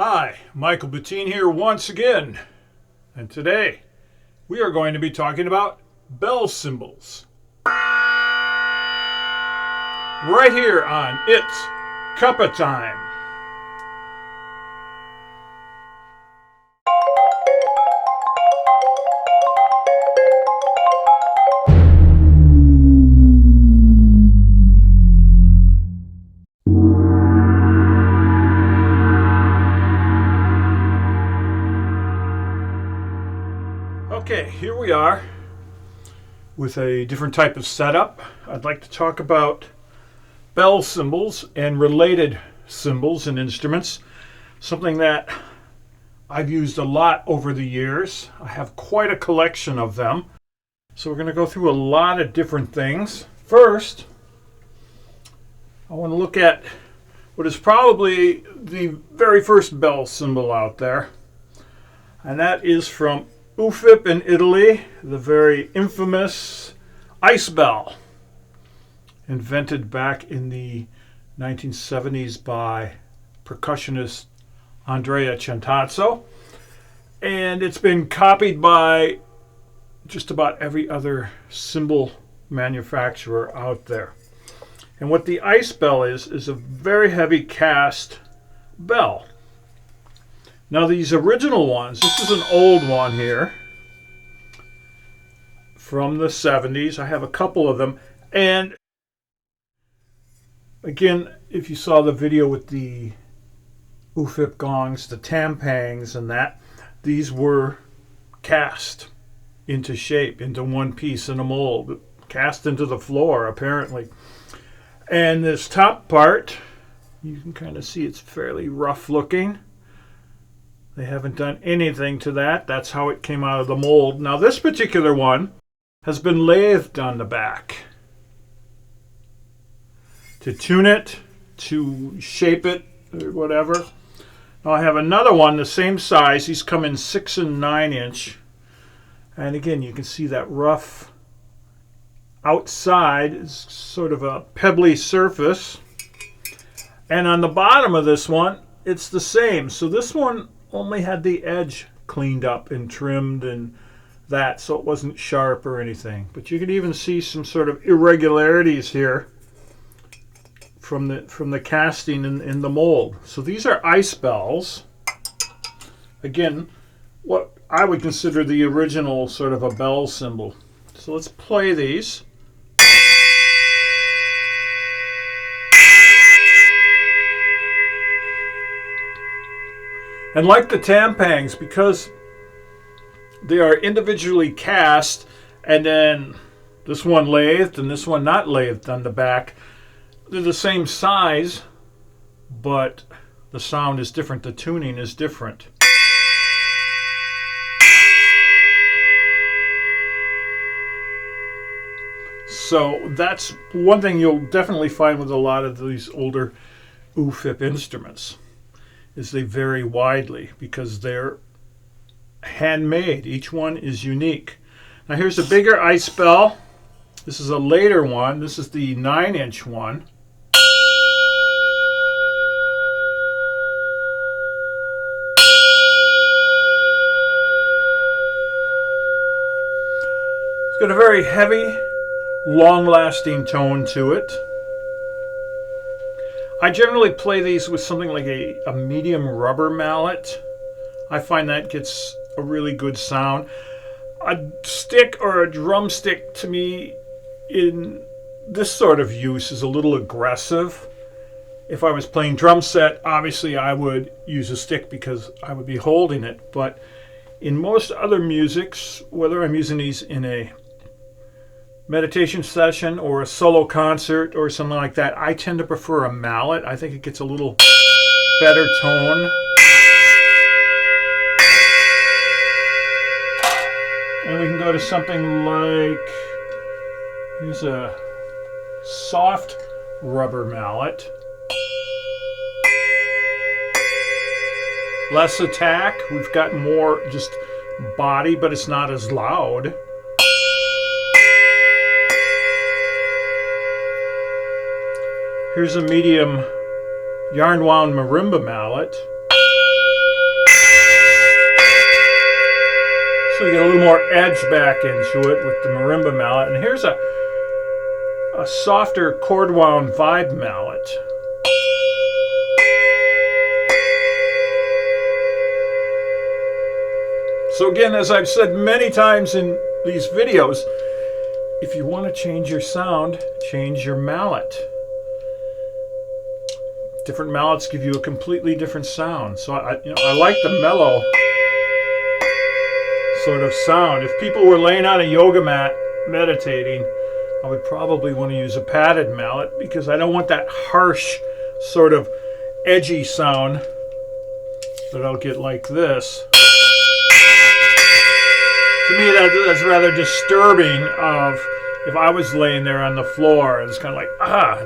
Hi, Michael Bettine here once again, and today we are going to be talking about bell cymbals. Right here on It's Cup Chime. Okay, here we are with a different type of setup. I'd like to talk about bell cymbals and related cymbals and instruments, something that I've used a lot over the years. I have quite a collection of them. So we're going to go through a lot of different things. First, I want to look at what is probably the very first bell cymbal out there, and that is from UFIP in Italy, the very infamous ice bell, invented back in the 1970s by percussionist Andrea Centazzo, and it's been copied by just about every other cymbal manufacturer out there. And what the ice bell is a very heavy cast bell. Now these original ones, this is an old one here from the 70s. I have a couple of them. And again, if you saw the video with the UFIP gongs, the tampangs and that, these were cast into shape, into one piece in a mold, cast into the floor apparently. And this top part, you can kind of see it's fairly rough looking. They haven't done anything to that. That's how it came out of the mold. Now this particular one has been lathed on the back to tune it, to shape it, or whatever. Now I have another one the same size. These come in 6 and 9 inch. And again, you can see that rough outside is sort of a pebbly surface. And on the bottom of this one, it's the same. So this one only had the edge cleaned up and trimmed and that, so it wasn't sharp or anything. But you can even see some sort of irregularities here from the casting in the mold. So these are ice bells. Again, what I would consider the original sort of a bell cymbal. So let's play these. And like the tampangs, because they are individually cast, and then this one lathed and this one not lathed on the back, they're the same size, but the sound is different, the tuning is different. So that's one thing you'll definitely find with a lot of these older UFIP instruments, is they vary widely because they're handmade. Each one is unique. Now here's a bigger ice bell. This is a later one. This is the 9 inch one. It's got a very heavy, long-lasting tone to it. I generally play these with something like a medium rubber mallet. I find that gets a really good sound. A stick or a drumstick to me in this sort of use is a little aggressive. If I was playing drum set, obviously I would use a stick because I would be holding it. But in most other musics, whether I'm using these in a meditation session or a solo concert or something like that, I tend to prefer a mallet. I think it gets a little better tone. And we can go to something like, here's a soft rubber mallet. Less attack. We've got more just body, but it's not as loud. Here's a medium yarn wound marimba mallet. So you get a little more edge back into it with the marimba mallet. And here's a softer chord wound vibe mallet. So again, as I've said many times in these videos, if you want to change your sound, change your mallet. Different mallets give you a completely different sound. So I like the mellow sort of sound. If people were laying on a yoga mat meditating, I would probably want to use a padded mallet because I don't want that harsh sort of edgy sound that I'll get like this. To me, that's rather disturbing. Of if I was laying there on the floor, it's kind of like,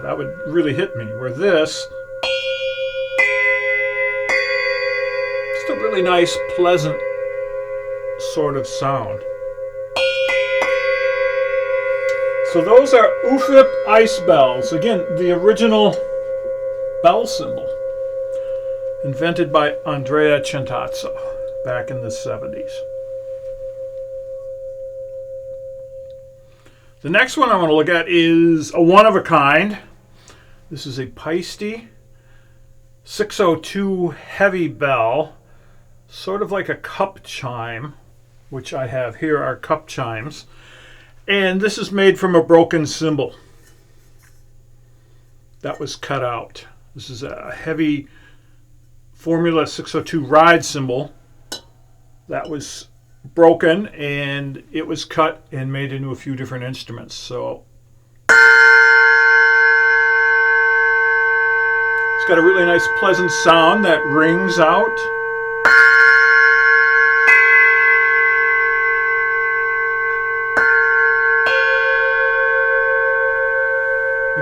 that would really hit me. Where this, just a really nice, pleasant sort of sound. So those are UFIP ice bells. Again, the original bell cymbal, invented by Andrea Centazzo back in the 70s. The next one I want to look at is a one-of-a-kind. This is a Paiste 602 heavy bell, sort of like a cup chime, which I have here are cup chimes. And this is made from a broken cymbal that was cut out. This is a heavy Formula 602 ride cymbal that was broken, and it was cut and made into a few different instruments. So it's got a really nice pleasant sound that rings out.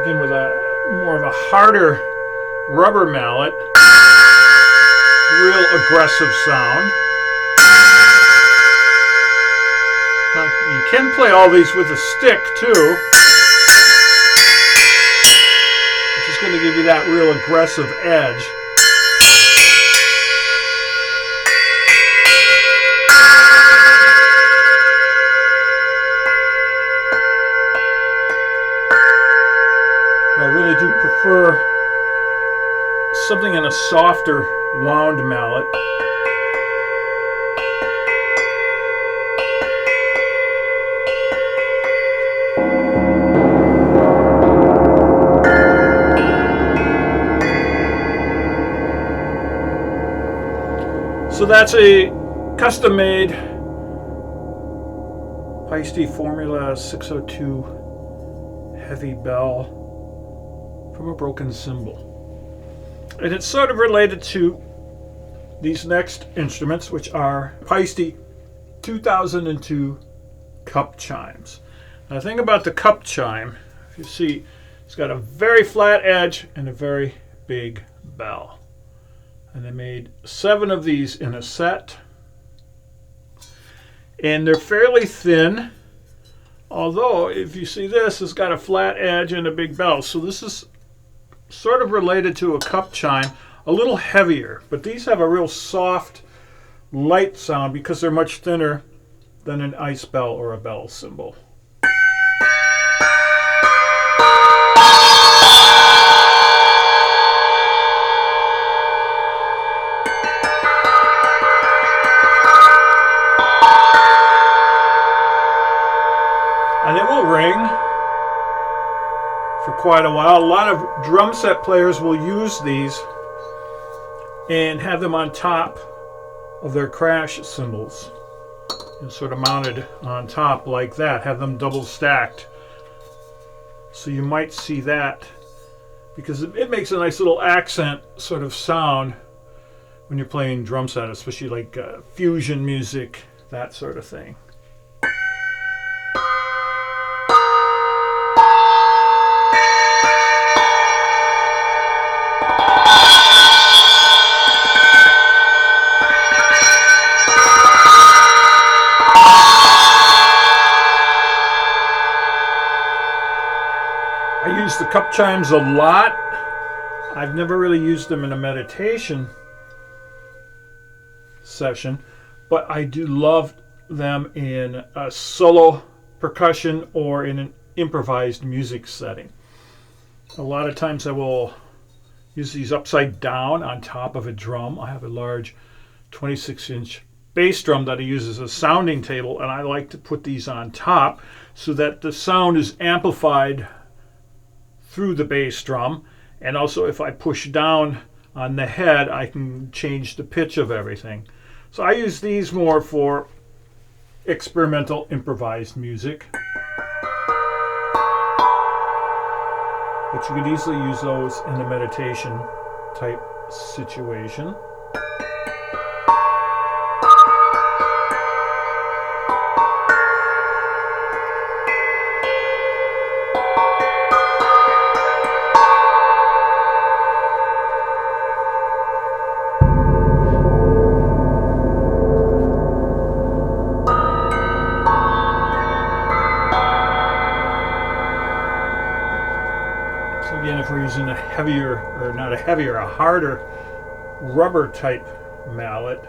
Again, with a more of a harder rubber mallet, real aggressive sound. Now, you can play all these with a stick too, which is going to give you that real aggressive edge. I really do prefer something in a softer wound mallet. So that's a custom-made Paiste Formula 602 heavy bell from a broken cymbal. And it's sort of related to these next instruments, which are Paiste 2002 Cup Chimes. Now, the thing about the Cup Chime, if you see, it's got a very flat edge and a very big bell. And they made 7 of these in a set. And they're fairly thin, although if you see this, it's got a flat edge and a big bell. So this is sort of related to a cup chime, a little heavier. But these have a real soft, light sound because they're much thinner than an ice bell or a bell cymbal. And it will ring for quite a while. A lot of drum set players will use these and have them on top of their crash cymbals, and sort of mounted on top like that, have them double stacked. So you might see that because it makes a nice little accent sort of sound when you're playing drum set, especially like fusion music, that sort of thing. I use the cup chimes a lot. I've never really used them in a meditation session, but I do love them in a solo percussion or in an improvised music setting. A lot of times I will use these upside down on top of a drum. I have a large 26-inch bass drum that I use as a sounding table, and I like to put these on top so that the sound is amplified through the bass drum. And also if I push down on the head, I can change the pitch of everything. So I use these more for experimental improvised music. But you could easily use those in a meditation type situation. Again, if we're using a heavier, or not a heavier, a harder rubber type mallet,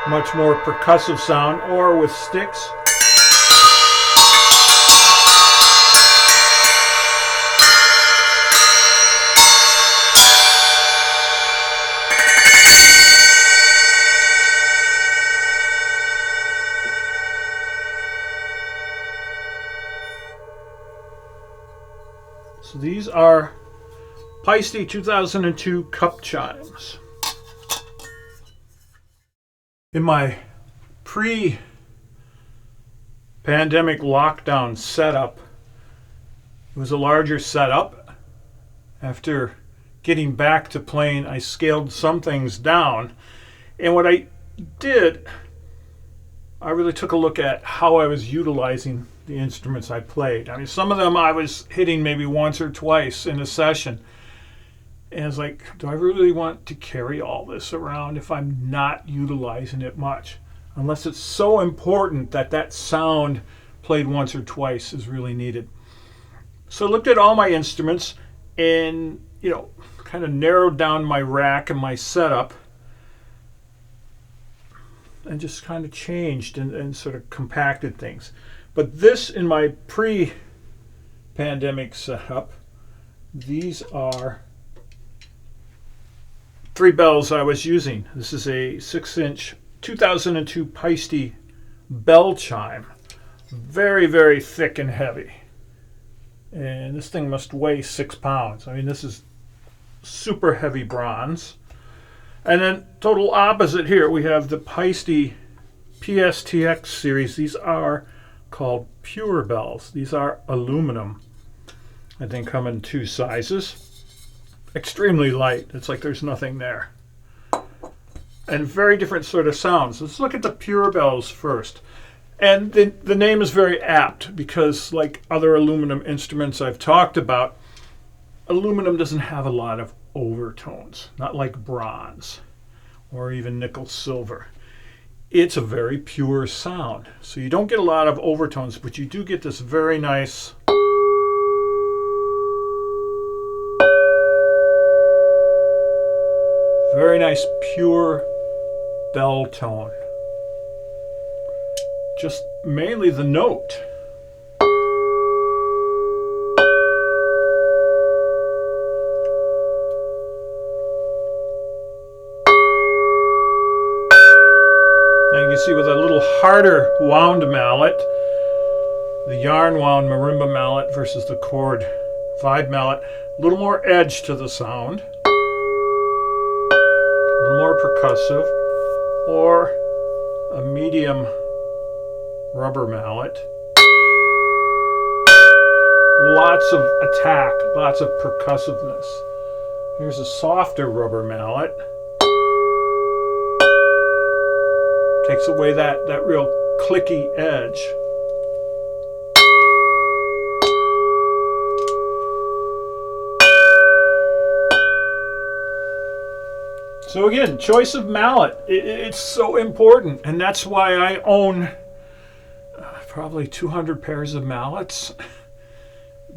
much more percussive sound, or with sticks. So these are Paiste 2002 Cup Chimes. In my pre-pandemic lockdown setup, it was a larger setup. After getting back to playing, I scaled some things down. And what I did, I really took a look at how I was utilizing the instruments I played. I mean, some of them I was hitting maybe once or twice in a session. And it's like, do I really want to carry all this around if I'm not utilizing it much? Unless it's so important that that sound played once or twice is really needed. So I looked at all my instruments and, kind of narrowed down my rack and my setup and just kind of changed and sort of compacted things. But this, in my pre-pandemic setup, these are 3 bells I was using. This is a 6-inch 2002 Paiste Bell Chime. Very, very thick and heavy. And this thing must weigh 6 pounds. I mean, this is super heavy bronze. And then total opposite here, we have the Paiste PSTX series. These are called pure bells. These are aluminum. I think come in 2 sizes. Extremely light. It's like there's nothing there. And very different sort of sounds. Let's look at the pure bells first. And the name is very apt because, like other aluminum instruments I've talked about, aluminum doesn't have a lot of overtones, not like bronze or even nickel silver. It's a very pure sound. So you don't get a lot of overtones, but you do get this very nice pure bell tone. Just mainly the note. Now you can see with a little harder wound mallet, the yarn wound marimba mallet versus the cord vibe mallet, a little more edge to the sound, a little more percussive, or a medium rubber mallet. Lots of attack, lots of percussiveness. Here's a softer rubber mallet. Takes away that real clicky edge. So again, choice of mallet, it's so important, and that's why I own probably 200 pairs of mallets,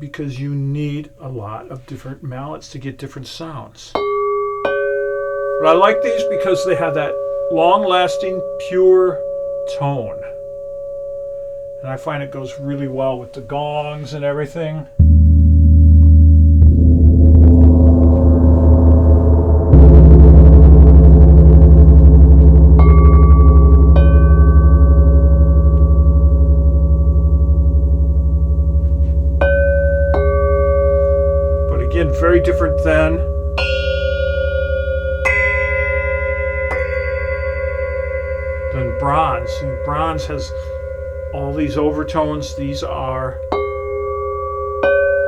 because you need a lot of different mallets to get different sounds. But I like these because they have that long-lasting, pure tone. And I find it goes really well with the gongs and everything. Very different than bronze. And bronze has all these overtones. These are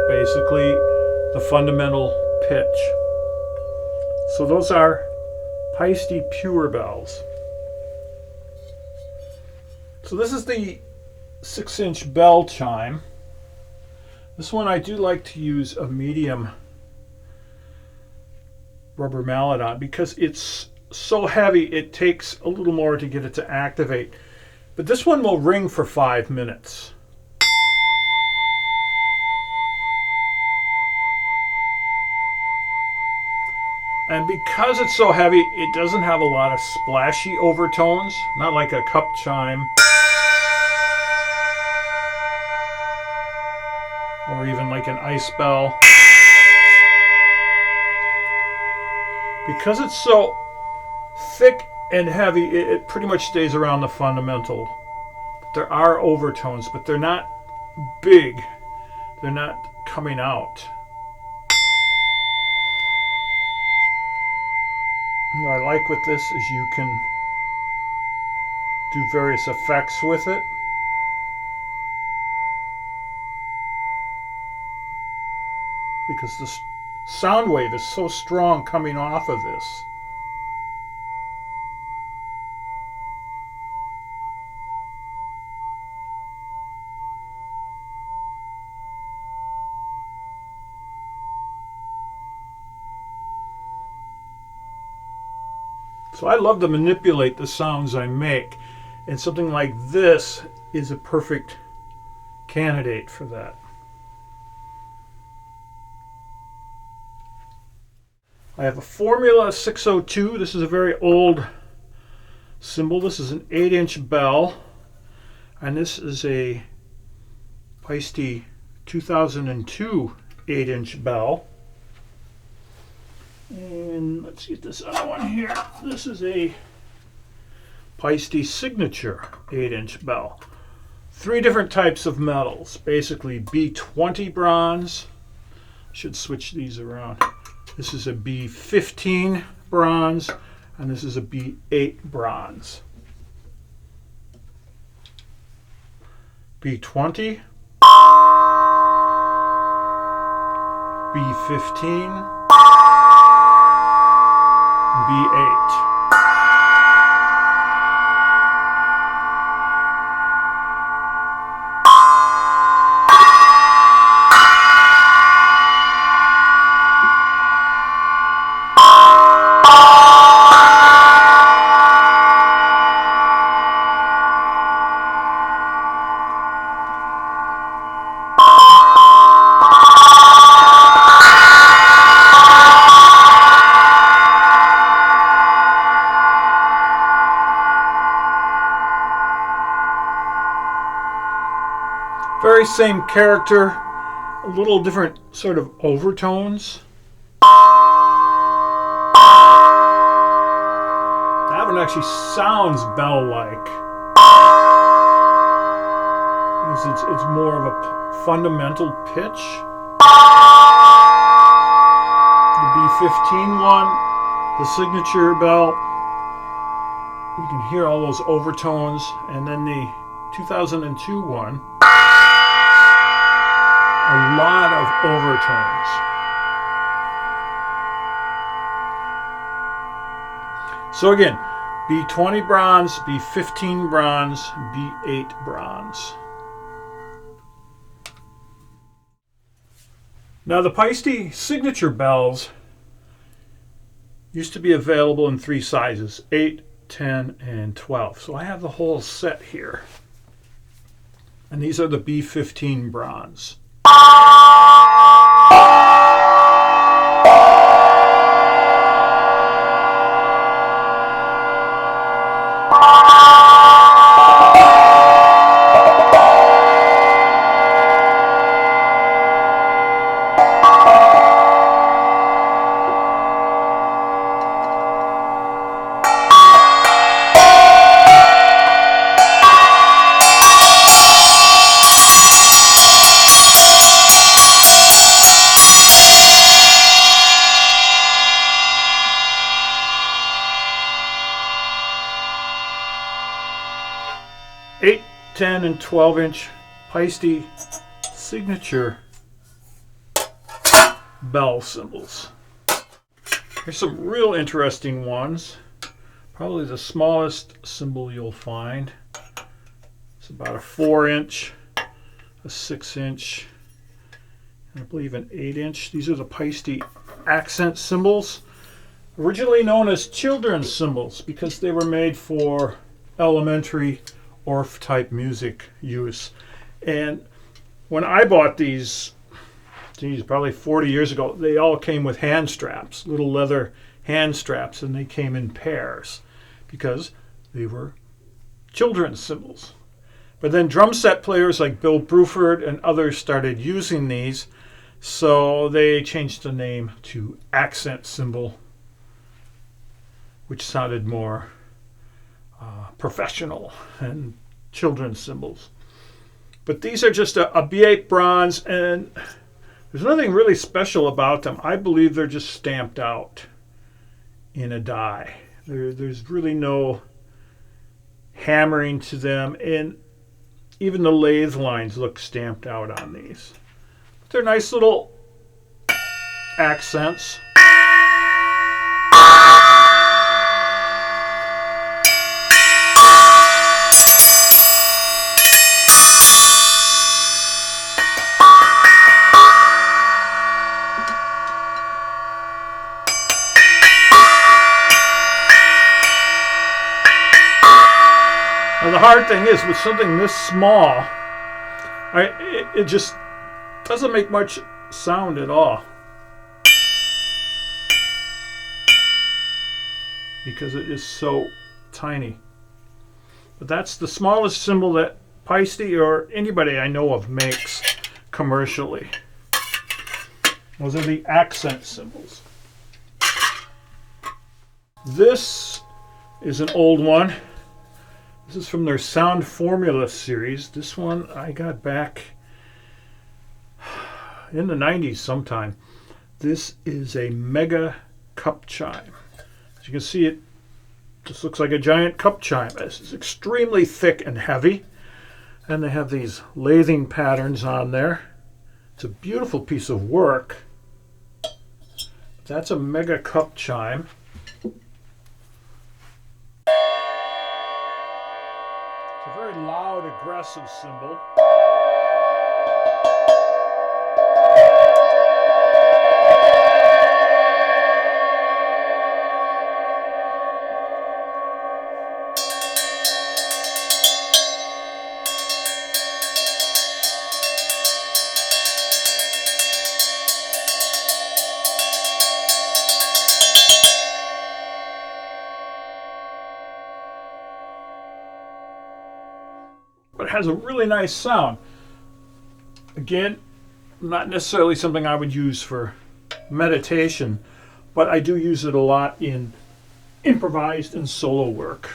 basically the fundamental pitch. So those are Paiste pure bells. So this is the 6-inch bell chime. This one I do like to use a medium rubber mallet on because it's so heavy it takes a little more to get it to activate. But this one will ring for 5 minutes. And because it's so heavy, it doesn't have a lot of splashy overtones, not like a cup chime or even like an ice bell. Because it's so thick and heavy, it pretty much stays around the fundamental. There are overtones, but they're not big. They're not coming out. What I like with this is you can do various effects with it. Because the sound wave is so strong coming off of this. So I love to manipulate the sounds I make, and something like this is a perfect candidate for that. I have a Formula 602. This is a very old cymbal. This is an 8-inch bell, and this is a Paiste 2002 8-inch bell. And let's get this other one here. This is a Paiste Signature 8-inch bell. 3 different types of metals. Basically B20 bronze. Should switch these around. This is a B15 bronze, and this is a B8 bronze. B20, B15, B8. Very same character, a little different sort of overtones. That one actually sounds bell-like. It's more of a fundamental pitch. The B15 one, the signature bell, you can hear all those overtones, and then the 2002 one, a lot of overtones. So again, B20 bronze, B15 bronze, B8 bronze. Now the Paiste signature bells used to be available in 3 sizes, 8, 10, and 12. So I have the whole set here. And these are the B15 bronze. 10 and 12-inch Paiste signature Bell cymbals. Here's some real interesting ones. Probably the smallest cymbal you'll find. It's about a 4-inch, a 6-inch, and I believe an 8-inch. These are the Paiste accent cymbals, originally known as children's cymbals because they were made for elementary Orff type music use. And when I bought these, probably 40 years ago, they all came with hand straps, little leather hand straps, and they came in pairs because they were children's cymbals. But then drum set players like Bill Bruford and others started using these, so they changed the name to accent cymbal, which sounded more professional and children's cymbals. But these are just a B8 bronze, and there's nothing really special about them. I believe they're just stamped out in a die. There's really no hammering to them, and even the lathe lines look stamped out on these. But they're nice little accents. The hard thing is, with something this small, it just doesn't make much sound at all because it is so tiny. But that's the smallest cymbal that Paiste or anybody I know of makes commercially. Those are the accent cymbals. This is an old one. This is from their Sound Formula series. This one I got back in the 90s sometime. This is a mega cup chime. As you can see, it just looks like a giant cup chime. It's extremely thick and heavy, and they have these lathing patterns on there. It's a beautiful piece of work. That's a mega cup chime. It's a very loud, aggressive cymbal. But it has a really nice sound. Again, not necessarily something I would use for meditation, but I do use it a lot in improvised and solo work.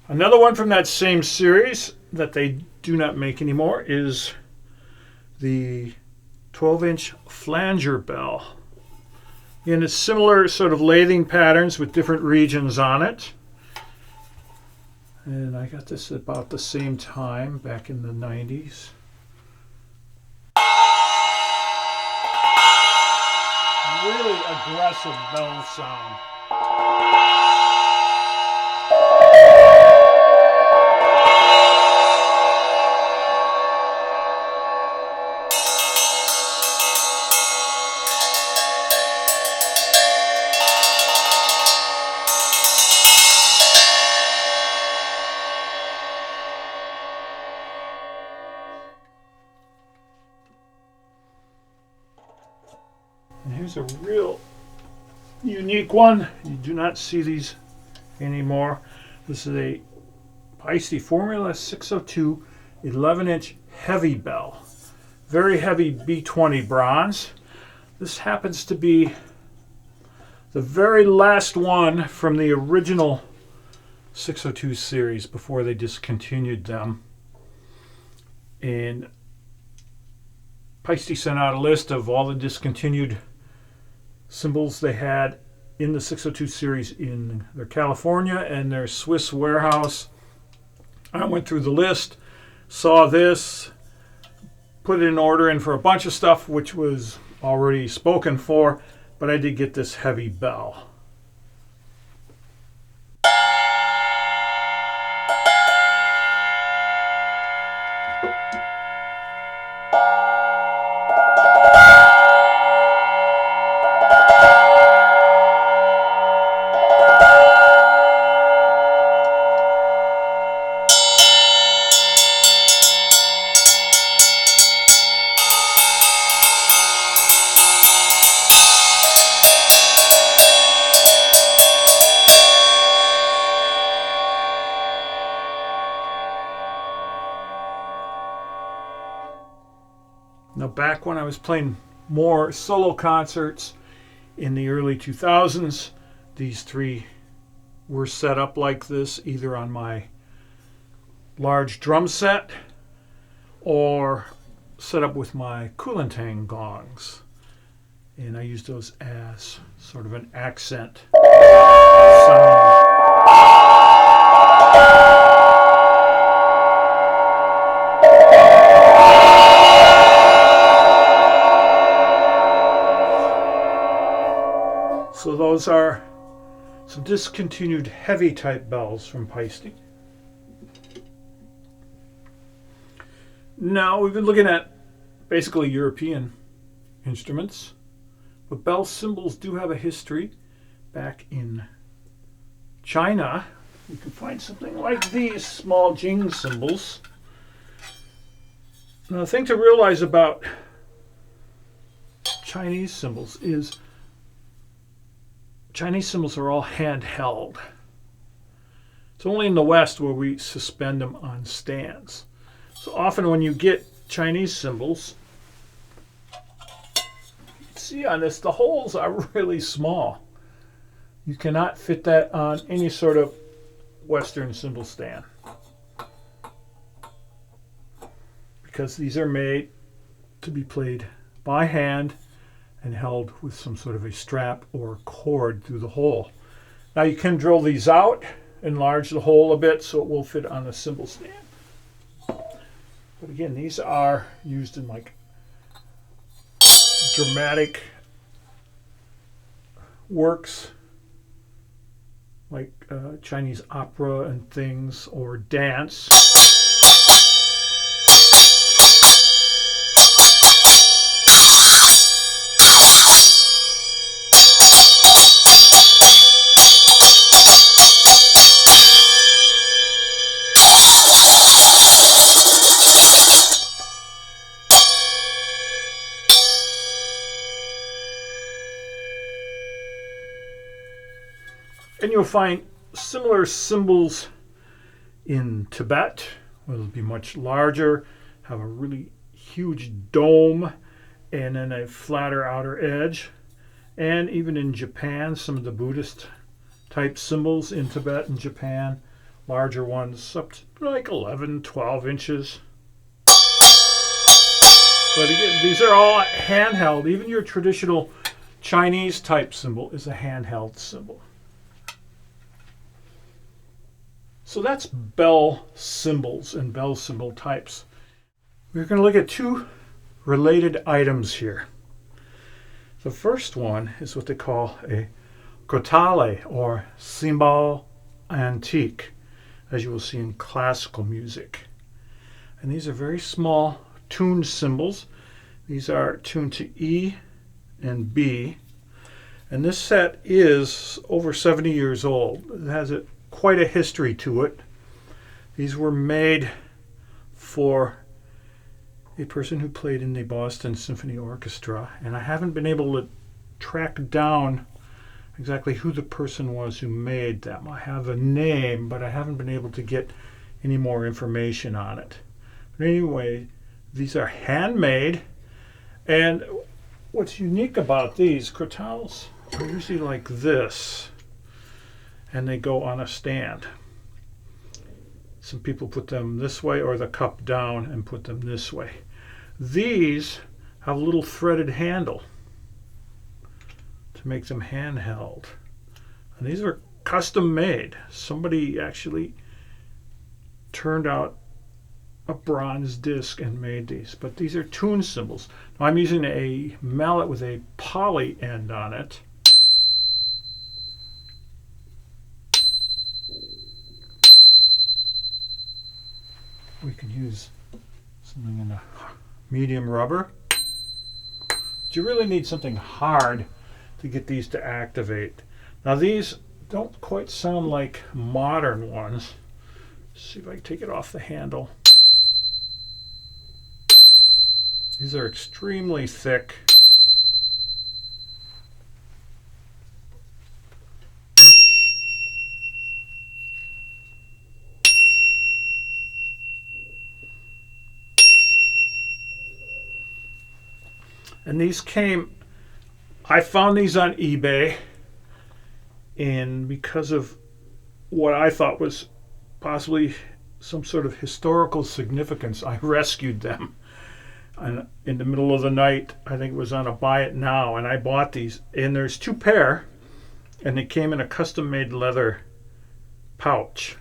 Another one from that same series that they do not make anymore is the 12-inch Flanger Bell. In a similar sort of lathing patterns with different regions on it. And I got this about the same time, back in the 90s. Really aggressive bell sound. And here's a real unique one. You do not see these anymore. This is a Paiste Formula 602 11-inch heavy bell. Very heavy B20 bronze. This happens to be the very last one from the original 602 series before they discontinued them. And Paiste sent out a list of all the discontinued cymbals they had in the 602 series in their California and their Swiss warehouse. I went through the list, saw this, put it in order in for a bunch of stuff which was already spoken for, but I did get this heavy bell. Now, back when I was playing more solo concerts in the early 2000s, these three were set up like this, either on my large drum set or set up with my Kulintang gongs. And I use those as sort of an accent sound. So those are some discontinued heavy type bells from Paiste. Now we've been looking at basically European instruments, but bell cymbals do have a history back in China. You can find something like these small Jing cymbals. Now the thing to realize about Chinese cymbals is Chinese cymbals are all handheld. It's only in the West where we suspend them on stands. So often when you get Chinese cymbals, you can see on this, the holes are really small. You cannot fit that on any sort of Western cymbal stand, because these are made to be played by hand and held with some sort of a strap or cord through the hole. Now you can drill these out, enlarge the hole a bit so it will fit on the cymbal stand. But again, these are used in like dramatic works, like Chinese opera and things, or dance. And you'll find similar cymbals in Tibet, where they'll be much larger, have a really huge dome, and then a flatter outer edge. And even in Japan, some of the Buddhist type cymbals in Tibet and Japan, larger ones up to like 11, 12 inches. But again, these are all handheld. Even your traditional Chinese type cymbal is a handheld cymbal. So that's bell cymbals and bell cymbal types. We're going to look at two related items here. The first one is what they call a crotale, or cymbal antique, as you will see in classical music. And these are very small tuned cymbals. These are tuned to E and B. And this set is over 70 years old. It has quite a history to it. These were made for a person who played in the Boston Symphony Orchestra, and I haven't been able to track down exactly who the person was who made them. I have a name, but I haven't been able to get any more information on it. But anyway, these are handmade, and what's unique about these crotales are usually like this, and they go on a stand. Some people put them this way, or the cup down and put them this way. These have a little threaded handle to make them handheld. And these are custom made. Somebody actually turned out a bronze disc and made these. But these are tune cymbals. Now I'm using a mallet with a poly end on it. We can use something in a medium rubber. But you really need something hard to get these to activate. Now these don't quite sound like modern ones. Let's see if I can take it off the handle. These are extremely thick. And these came, I found these on eBay, and because of what I thought was possibly some sort of historical significance, I rescued them. And in the middle of the night, I think it was on a buy it now, and I bought these. And there's two pair, and they came in a custom-made leather pouch.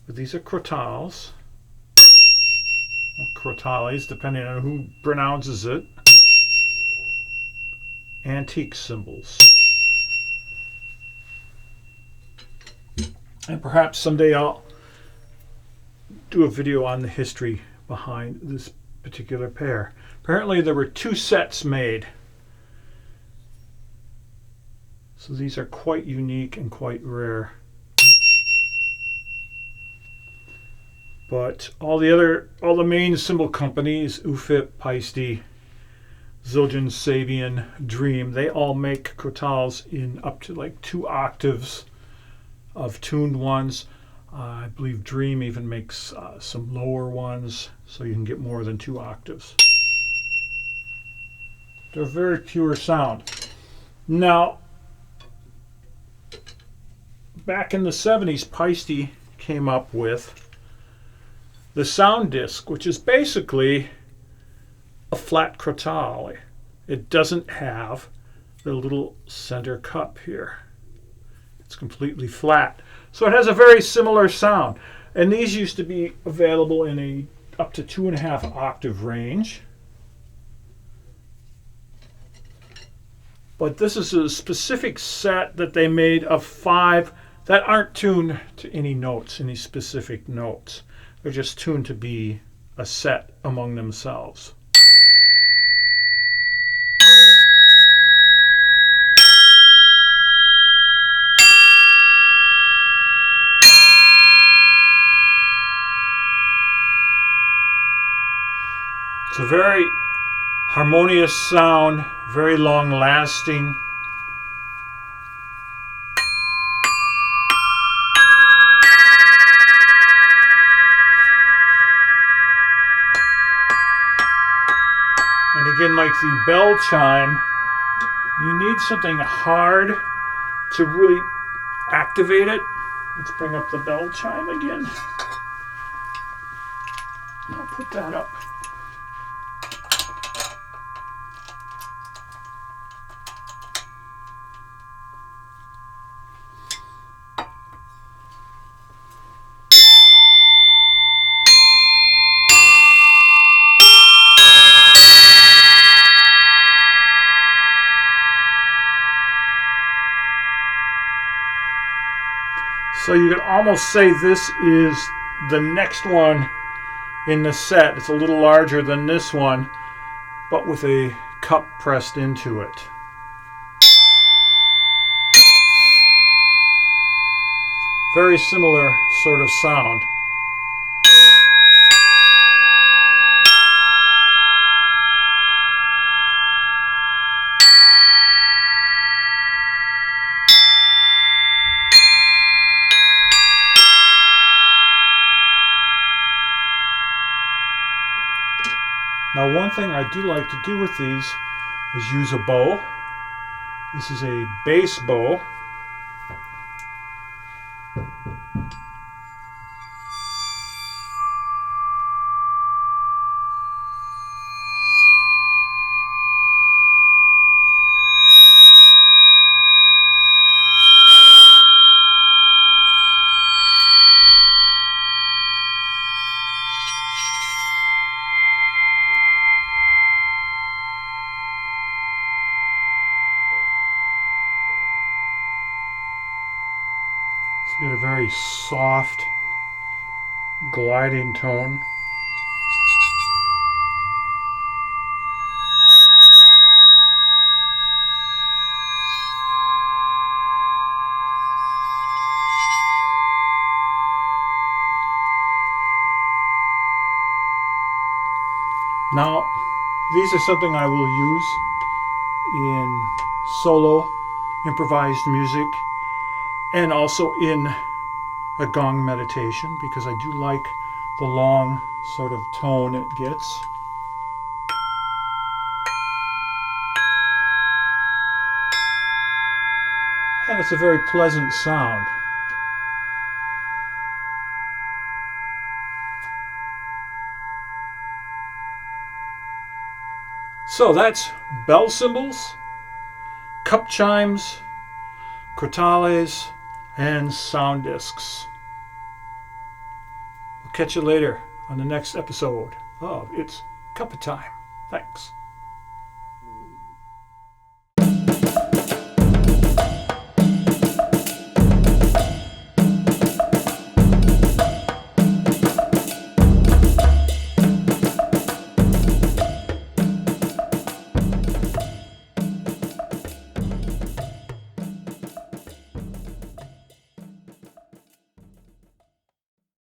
But these are Crotales, or Crotales, depending on who pronounces it. Antique cymbals. And perhaps someday I'll do a video on the history behind this particular pair. Apparently there were 2 sets made. So these are quite unique and quite rare. But all the main cymbal companies, UFIP, Paiste, Zildjian, Sabian, Dream, they all make crotales in up to like 2 octaves of tuned ones. I believe Dream even makes some lower ones, so you can get more than 2 octaves. They're very pure sound. Now, back in the 70s, Paiste came up with the sound disc, which is basically a flat crotale. It doesn't have the little center cup here. It's completely flat. So it has a very similar sound. And these used to be available in a up to 2.5 octave range. But this is a specific set that they made of 5 that aren't tuned to any notes, any specific notes. They're just tuned to be a set among themselves. It's a very harmonious sound, very long lasting. And again, like the bell chime, you need something hard to really activate it. Let's bring up the bell chime again. I'll put that up. So you can almost say this is the next one in the set. It's a little larger than this one, but with a cup pressed into it. Very similar sort of sound. Now, one thing I do like to do with these is use a bow. This is a bass bow. soft, gliding tone. Now, these are something I will use in solo improvised music and also in a gong meditation, because I do like the long sort of tone it gets. And it's a very pleasant sound. So that's bell cymbals, cup chimes, crotales, and sound discs. We'll catch you later on the next episode of It's Cup Time. Thanks.